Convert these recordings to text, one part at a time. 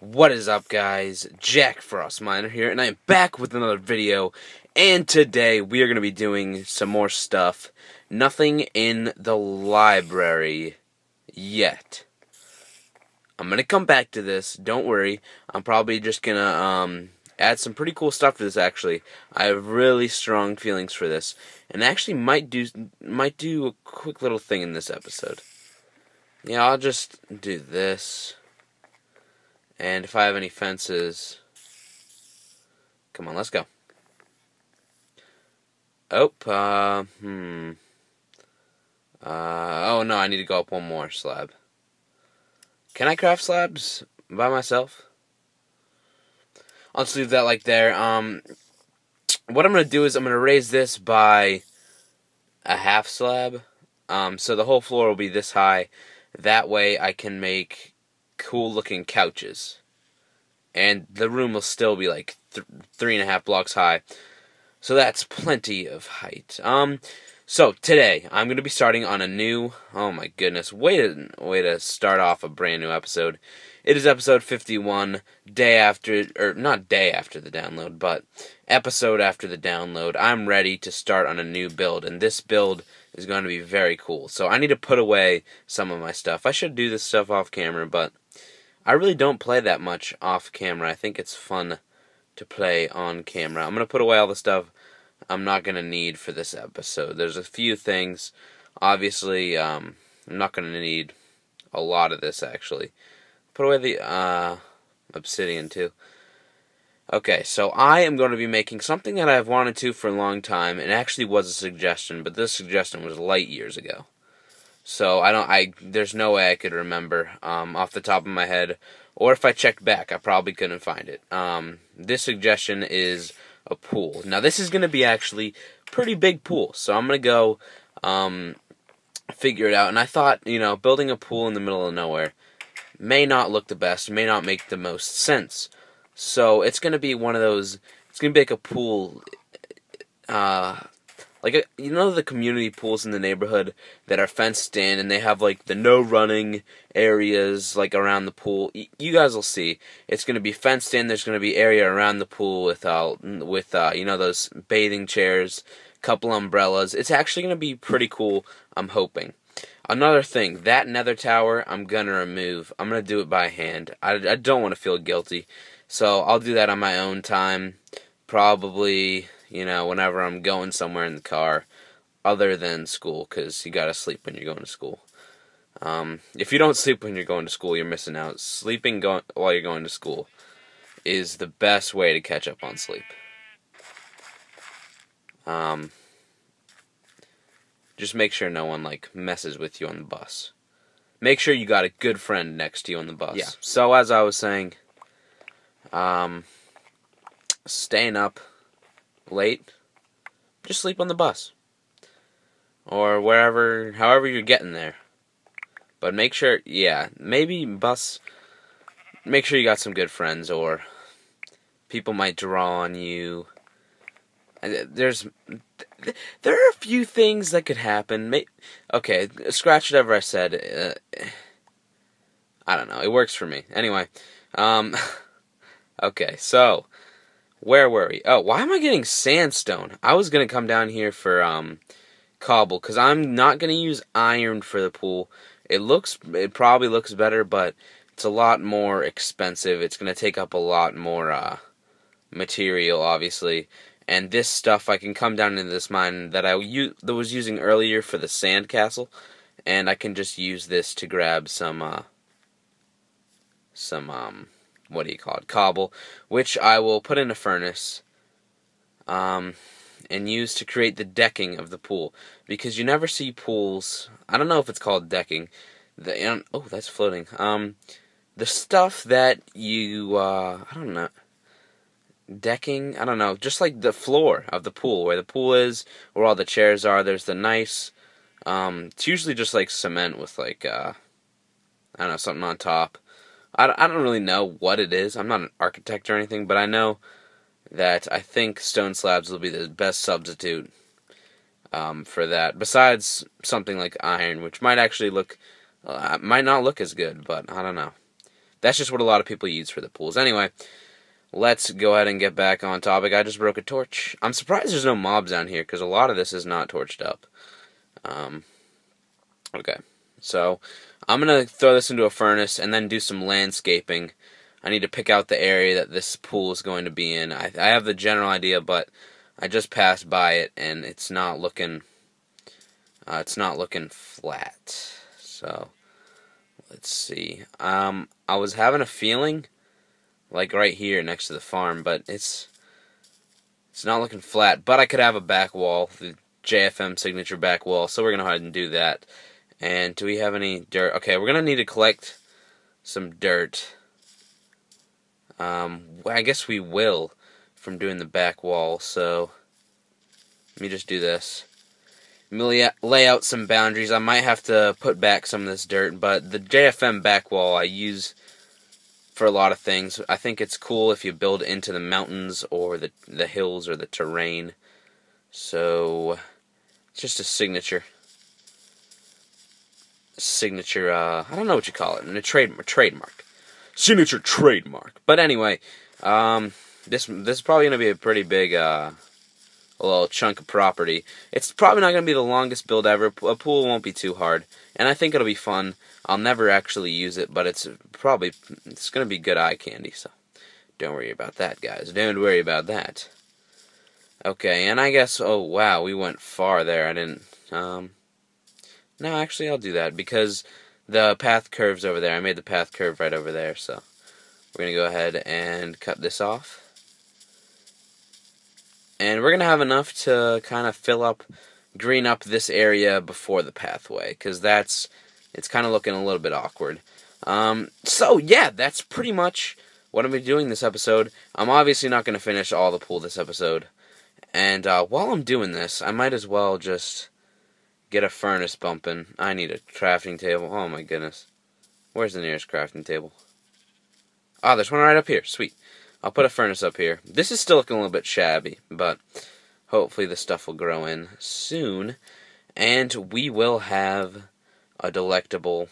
What is up, guys? JackFrostMiner here, and I am back with another video. And today we are going to be doing some more stuff. Nothing in the library yet. I'm going to come back to this. Don't worry. I'm probably just going to add some pretty cool stuff to this. Actually, I have really strong feelings for this, and actually might do a quick little thing in this episode. Yeah, I'll just do this. And if I have any fences... Come on, let's go. Oh, oh no, I need to go up one more slab. Can I craft slabs by myself? I'll just leave that like there. What I'm going to do is I'm going to raise this by a half slab. So the whole floor will be this high. That way I can make cool looking couches, and the room will still be like 3.5 blocks high, so that's plenty of height. So today I'm going to be starting on a new, oh my goodness, way to start off a brand new episode. It is episode 51, day after, or not day after the download, but episode after the download. I'm ready to start on a new build, and this build is going to be very cool. So I need to put away some of my stuff. I should do this stuff off camera, but I really don't play that much off camera. I think it's fun to play on camera. I'm going to put away all the stuff I'm not going to need for this episode. There's a few things. Obviously, I'm not going to need a lot of this, actually. Put away the obsidian, too. Okay, so I am going to be making something that I've wanted to for a long time. It actually was a suggestion, but this suggestion was light years ago. So there's no way I could remember off the top of my head, or if I checked back, I probably couldn't find it. This suggestion is a pool. Now this is going to be actually a pretty big pool, so I'm going to go figure it out. And I thought, building a pool in the middle of nowhere may not look the best, may not make the most sense. So it's going to be one of those. It's going to be like a pool. The community pools in the neighborhood that are fenced in, and they have like the no running areas like around the pool. You guys will see. It's going to be fenced in. There's going to be area around the pool with those bathing chairs, couple umbrellas. It's actually going to be pretty cool. I'm hoping. Another thing, that nether tower I'm going to remove. I'm going to do it by hand. I don't want to feel guilty, so I'll do that on my own time. Probably, whenever I'm going somewhere in the car, other than school, because you gotta sleep when you're going to school. If you don't sleep when you're going to school, you're missing out. Sleeping while you're going to school is the best way to catch up on sleep. Just make sure no one, messes with you on the bus. Make sure you got a good friend next to you on the bus. Yeah, so as I was saying, staying up late, just sleep on the bus. Or however you're getting there. But make sure, make sure you got some good friends, or people might draw on you. There are a few things that could happen. Okay, scratch whatever I said. I don't know, it works for me. Anyway, okay, so where were we? Oh, why am I getting sandstone? I was going to come down here for cobble, because I'm not going to use iron for the pool. It probably looks better, but it's a lot more expensive. It's going to take up a lot more material, obviously. And this stuff, I can come down into this mine that I was using earlier for the sand castle, and I can just use this to grab some what do you call it, cobble, which I will put in a furnace, and use to create the decking of the pool, because you never see pools, I don't know if it's called decking, oh, that's floating, the stuff that you, I don't know, decking, I don't know, just like the floor of the pool, where the pool is, where all the chairs are, there's the nice, it's usually just like cement with I don't know, something on top. I don't really know what it is. I'm not an architect or anything, but I know that I think stone slabs will be the best substitute for that. Besides something like iron, which might actually might not look as good, but I don't know. that's just what a lot of people use for the pools. Anyway, let's go ahead and get back on topic. I just broke a torch. I'm surprised there's no mobs down here, because a lot of this is not torched up. Okay, so I'm going to throw this into a furnace and then do some landscaping. I need to pick out the area that this pool is going to be in. I have the general idea, but I just passed by it, and it's not looking flat. So, let's see. I was having a feeling like right here next to the farm, but it's not looking flat. But I could have a back wall, the JFM signature back wall, so we're going to go ahead and do that. And do we have any dirt? Okay, we're going to need to collect some dirt. I guess we will from doing the back wall, so let me just do this. Lay out some boundaries. I might have to put back some of this dirt, but the JFM back wall I use for a lot of things. I think it's cool if you build into the mountains or the hills or the terrain. So it's just a signature. I don't know what you call it. A trademark. Signature trademark. But anyway, this is probably gonna be a pretty big a little chunk of property. It's probably not gonna be the longest build ever. A pool won't be too hard, and I think it'll be fun. I'll never actually use it, but it's gonna be good eye candy. So don't worry about that, guys. Don't worry about that. Okay, and I guess, oh wow, we went far there. I didn't. No, actually, I'll do that because the path curves over there. I made the path curve right over there, so we're going to go ahead and cut this off. And we're going to have enough to kind of green up this area before the pathway, because it's kind of looking a little bit awkward. So, yeah, that's pretty much what I'm going to be doing this episode. I'm obviously not going to finish all the pool this episode. And while I'm doing this, I might as well just get a furnace bumping. I need a crafting table. Oh my goodness. Where's the nearest crafting table? Oh, there's one right up here. Sweet. I'll put a furnace up here. This is still looking a little bit shabby, but hopefully the stuff will grow in soon. And we will have a delectable...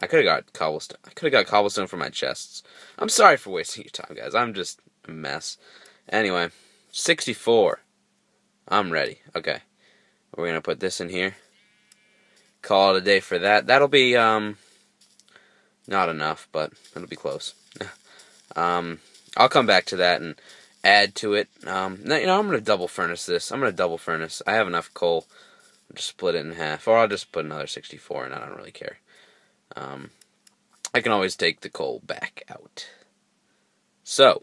I could have got cobblestone. I could have got cobblestone for my chests. I'm sorry for wasting your time, guys. I'm just a mess. Anyway, 64. I'm ready. Okay. We're going to put this in here. Call it a day for that. That'll be, not enough, but it'll be close. I'll come back to that and add to it. I'm going to double furnace this. I'm going to double furnace. I have enough coal. I'll just split it in half. Or I'll just put another 64 in. I don't really care. I can always take the coal back out. So,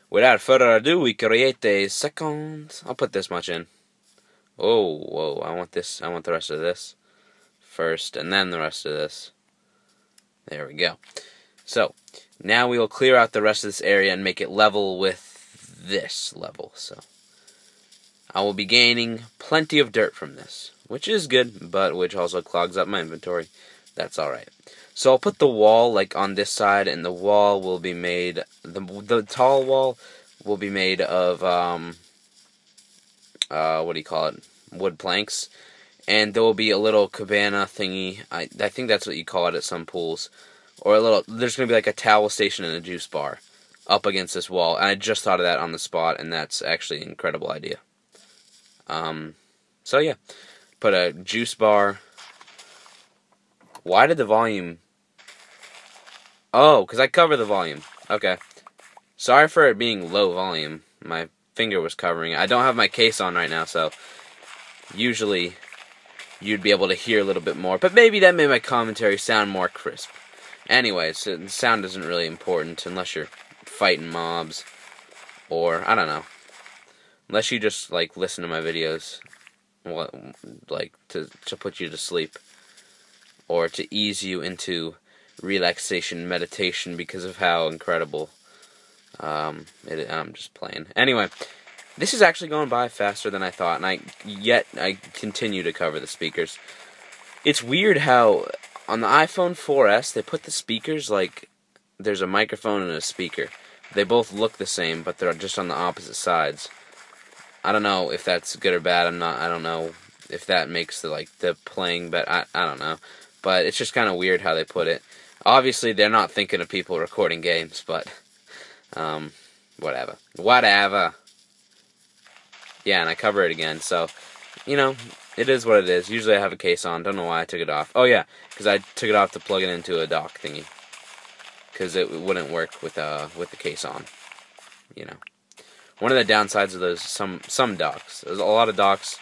without further ado, we create a second. I'll put this much in. Oh, whoa, I want the rest of this first, and then the rest of this. There we go. So, now we will clear out the rest of this area and make it level with this level. So, I will be gaining plenty of dirt from this, which is good, but which also clogs up my inventory. That's alright. So, I'll put the wall, like, on this side, and the wall will be made, the tall wall will be made of, what do you call it? Wood planks, and there will be a little cabana thingy. I think that's what you call it at some pools, or there's going to be like a towel station and a juice bar up against this wall, and I just thought of that on the spot, and that's actually an incredible idea. So yeah, put a juice bar. Why did the volume... Oh, because I cover the volume. Okay. Sorry for it being low volume. My finger was covering it. I don't have my case on right now, so usually you'd be able to hear a little bit more, but maybe that made my commentary sound more crisp. Anyways, the sound isn't really important unless you're fighting mobs, or, I don't know, unless you just, like, listen to my videos, like, to put you to sleep, or to ease you into relaxation meditation because of how incredible I'm just playing. Anyway, this is actually going by faster than I thought, and I continue to cover the speakers. It's weird how on the iPhone 4S they put the speakers like there's a microphone and a speaker. They both look the same, but they're just on the opposite sides. I don't know if that's good or bad. I don't know if that makes the playing, but I don't know. But it's just kind of weird how they put it. Obviously, they're not thinking of people recording games, but whatever. Whatever. Yeah, and I cover it again, so, you know, it is what it is. Usually I have a case on. Don't know why I took it off. Oh, yeah, because I took it off to plug it into a dock thingy. Because it wouldn't work with the case on. You know. One of the downsides of those, some docks. There's a lot of docks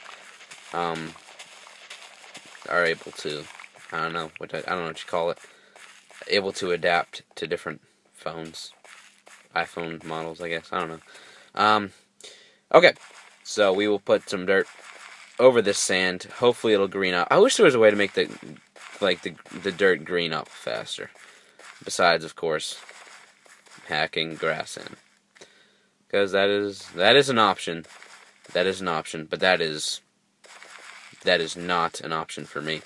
are able to, I don't know what you call it, able to adapt to different phones. iPhone models, I guess. I don't know. Okay. So we will put some dirt over this sand. Hopefully it'll green up. I wish there was a way to make the dirt green up faster. Besides, of course, hacking grass in. Because that is an option. That is an option, but that is not an option for me.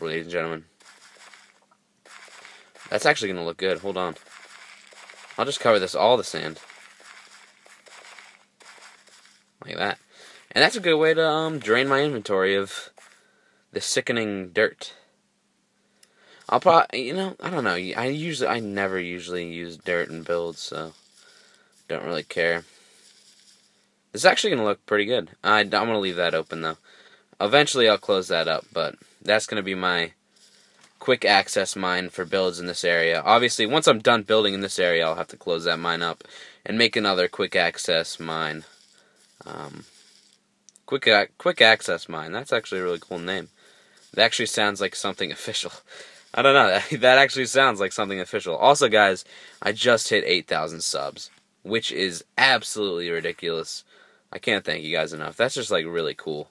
Ladies and gentlemen. That's actually going to look good. Hold on. I'll just cover all the sand. Like that. And that's a good way to drain my inventory of the sickening dirt. I'll probably, I don't know. I never usually use dirt in builds, so don't really care. This is actually going to look pretty good. I'm going to leave that open, though. Eventually, I'll close that up, but that's going to be my quick access mine for builds in this area. Obviously, once I'm done building in this area, I'll have to close that mine up and make another quick access mine. Quick access mine. That's actually a really cool name. It actually sounds like something official. I don't know. That actually sounds like something official. Also, guys, I just hit 8,000 subs, which is absolutely ridiculous. I can't thank you guys enough. That's just like really cool.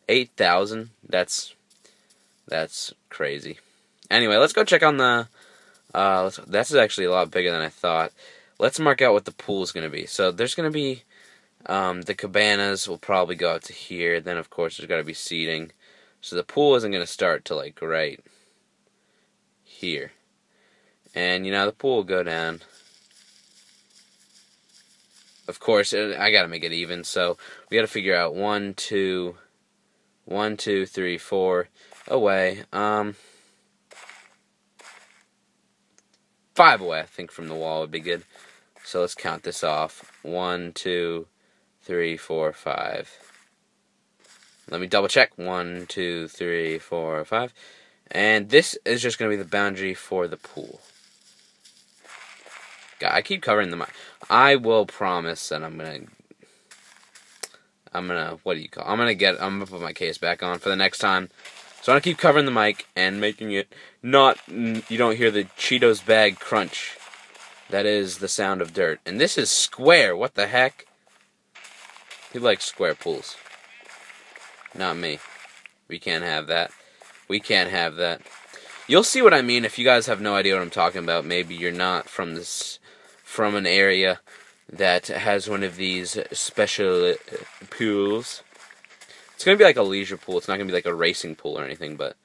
8,000. That's crazy. Anyway, let's go check on the. That's actually a lot bigger than I thought. Let's mark out what the pool is going to be. So there's going to be the cabanas will probably go out to here. Then of course there's got to be seating. So the pool isn't going to start till like right here. And the pool will go down. Of course, I got to make it even. So we got to figure out 1, 2, 3, 4 away. 5 away, I think, from the wall would be good. So let's count this off. 1, 2, 3, 4, 5. Let me double check. 1, 2, 3, 4, 5. And this is just going to be the boundary for the pool. God, I keep covering the mic. I will promise that I'm gonna, what do you call it? I'm gonna put my case back on for the next time. So I'm gonna keep covering the mic and making it not, you don't hear the Cheetos bag crunch. That is the sound of dirt. And this is square. What the heck? He likes square pools. Not me. We can't have that. We can't have that. You'll see what I mean if you guys have no idea what I'm talking about. Maybe you're not from an area that has one of these special pools. It's going to be like a leisure pool. It's not going to be like a racing pool or anything, but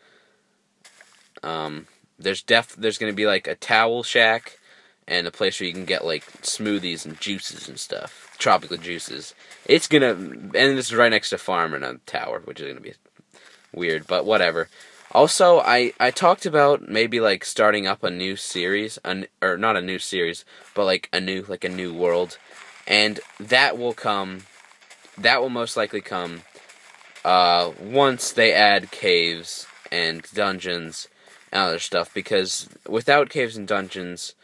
there's going to be like a towel shack and a place where you can get like smoothies and juices and stuff, tropical juices. And this is right next to a farm and a tower, which is going to be weird, but whatever. Also, I talked about maybe like starting up a new series, or not a new series, but like a new world, and that will most likely come once they add caves and dungeons and other stuff, because without caves and dungeons,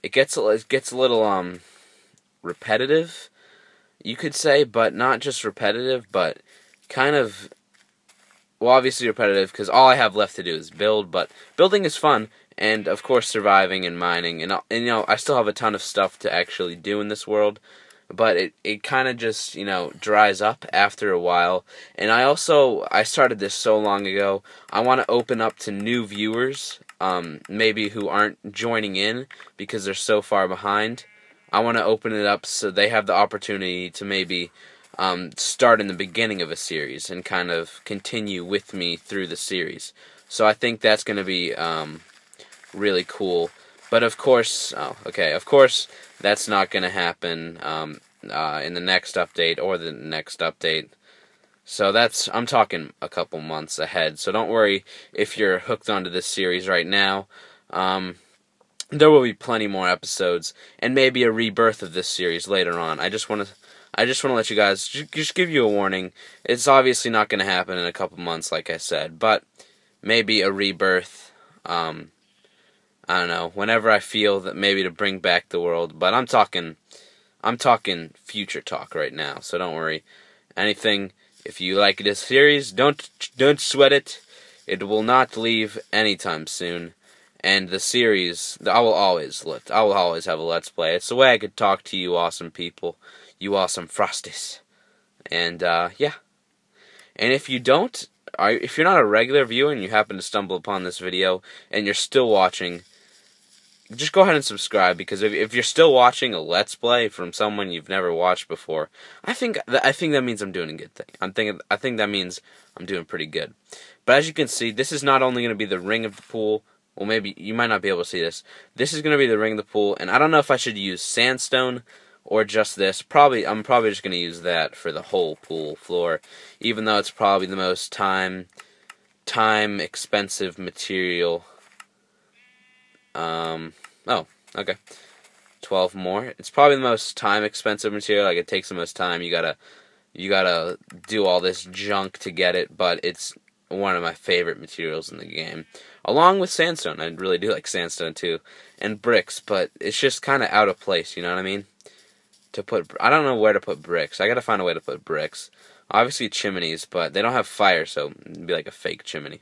it gets a little repetitive, you could say, but not just repetitive, but kind of. Well, obviously repetitive, because all I have left to do is build, but building is fun, and of course surviving and mining, and I still have a ton of stuff to actually do in this world, but it kind of just, dries up after a while, and I started this so long ago, I want to open up to new viewers, maybe who aren't joining in, because they're so far behind. I want to open it up so they have the opportunity to maybe start in the beginning of a series and kind of continue with me through the series. So I think that's going to be really cool. But of course, of course, that's not going to happen in the next update or the next update. So I'm talking a couple months ahead. So don't worry if you're hooked onto this series right now. There will be plenty more episodes, and maybe a rebirth of this series later on. I just want to let you guys, just give you a warning. It's obviously not going to happen in a couple months, like I said, but maybe a rebirth. I don't know, whenever I feel that maybe to bring back the world, but I'm talking future talk right now, so don't worry. Anything, if you like this series, don't sweat it. It will not leave anytime soon. And the series, I will always have a Let's Play. It's the way I could talk to you awesome people, you awesome Frosties. And, yeah. And if you don't, if you're not a regular viewer and you happen to stumble upon this video and you're still watching, just go ahead and subscribe, because if you're still watching a Let's Play from someone you've never watched before, I think that means I'm doing a good thing. I think that means I'm doing pretty good. But as you can see, this is not only going to be the ring of the pool. Well, maybe you might not be able to see this. This is going to be the ring of the pool, and I don't know if I should use sandstone or just this. I'm probably just going to use that for the whole pool floor, even though it's probably the most time expensive material. Oh, okay. 12 more. It's probably the most time expensive material. Like, it takes the most time. You gotta do all this junk to get it, but it's one of my favorite materials in the game. Along with sandstone. I really do like sandstone too. And bricks, but it's just kind of out of place, you know what I mean? I don't know where to put bricks. I gotta find a way to put bricks. Obviously chimneys, but they don't have fire, so it'd be like a fake chimney.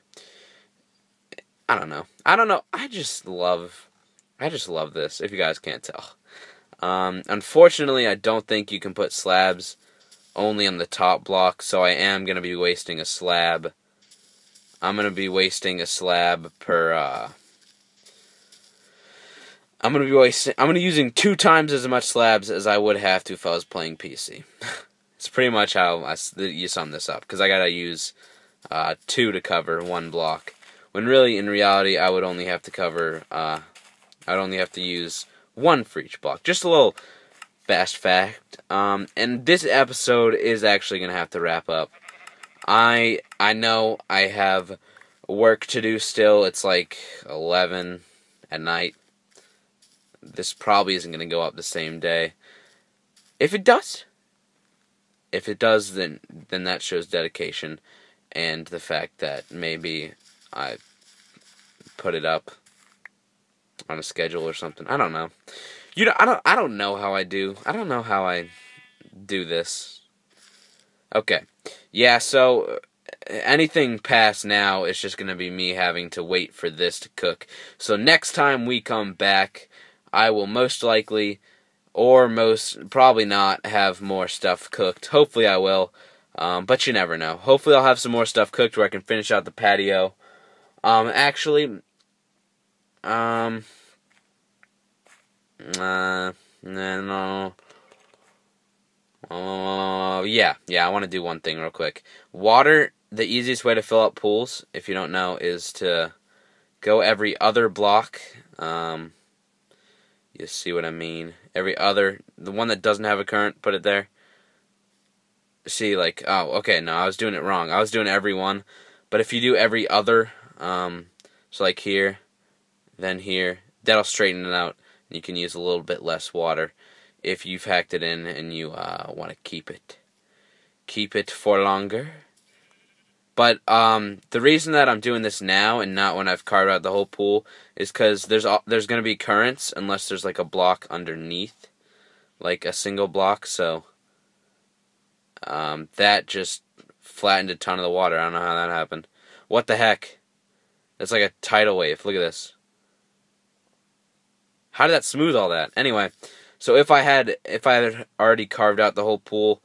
I don't know. I just love this, if you guys can't tell. Unfortunately, I don't think you can put slabs only on the top block, so I am going to be wasting a slab. I'm going to be wasting a slab per, I'm going to be using 2 times as much slabs as I would have to if I was playing PC. It's pretty much how you sum this up, because I got to use 2 to cover 1 block. When really, in reality, I would only have to cover, I'd only have to use 1 for each block. Just a little fast fact. And this episode is actually going to have to wrap up. I know I have work to do still. It's like 11 at night. This probably isn't going to go up the same day. If it does, then that shows dedication and the fact that maybe I put it up on a schedule or something. I don't know. I don't know how I do. I don't know how I do this. Okay. Yeah, so anything past now is just going to be me having to wait for this to cook. So next time we come back, I will most likely, or probably not, have more stuff cooked. Hopefully I will, but you never know. Hopefully I'll have some more stuff cooked where I can finish out the patio. Actually, no. Yeah, I want to do one thing real quick. Water, the easiest way to fill up pools, if you don't know, is to go every other block. You see what I mean? The one that doesn't have a current, put it there. See, like, oh, okay, no, I was doing it wrong. I was doing every one. But if you do every other, so like here, then here, that'll straighten it out. You can use a little bit less water if you've hacked it in and you want to keep it for longer. But the reason that I'm doing this now and not when I've carved out the whole pool is because there's going to be currents unless there's like a block underneath, like a single block. So that just flattened a ton of the water. I don't know how that happened. What the heck? It's like a tidal wave. Look at this. How did that smooth all that? Anyway, so if I had already carved out the whole pool,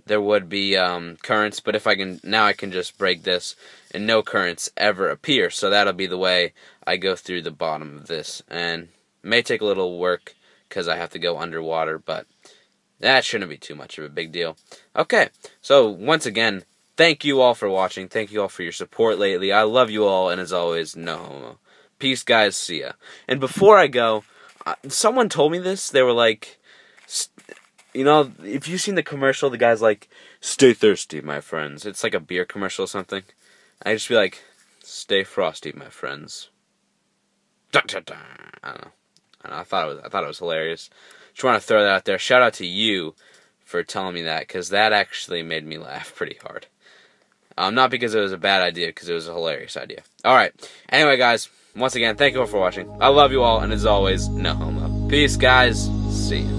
there would be currents. But now I can just break this, and no currents ever appear. So that'll be the way I go through the bottom of this, and it may take a little work because I have to go underwater, but that shouldn't be too much of a big deal. Okay, so once again, thank you all for watching. Thank you all for your support lately. I love you all, and as always, no homo. Peace, guys. See ya. And before I go, someone told me this. They were like, you know, if you've seen the commercial, the guy's like, stay thirsty, my friends. It's like a beer commercial or something. I just be like, stay frosty, my friends. don't know. I don't know. I thought it was hilarious. Just want to throw that out there. Shout out to you for telling me that, because that actually made me laugh pretty hard. Not because it was a bad idea, because it was a hilarious idea. Alright. Anyway, guys, once again, thank you all for watching. I love you all, and as always, no homo. Peace, guys. See ya.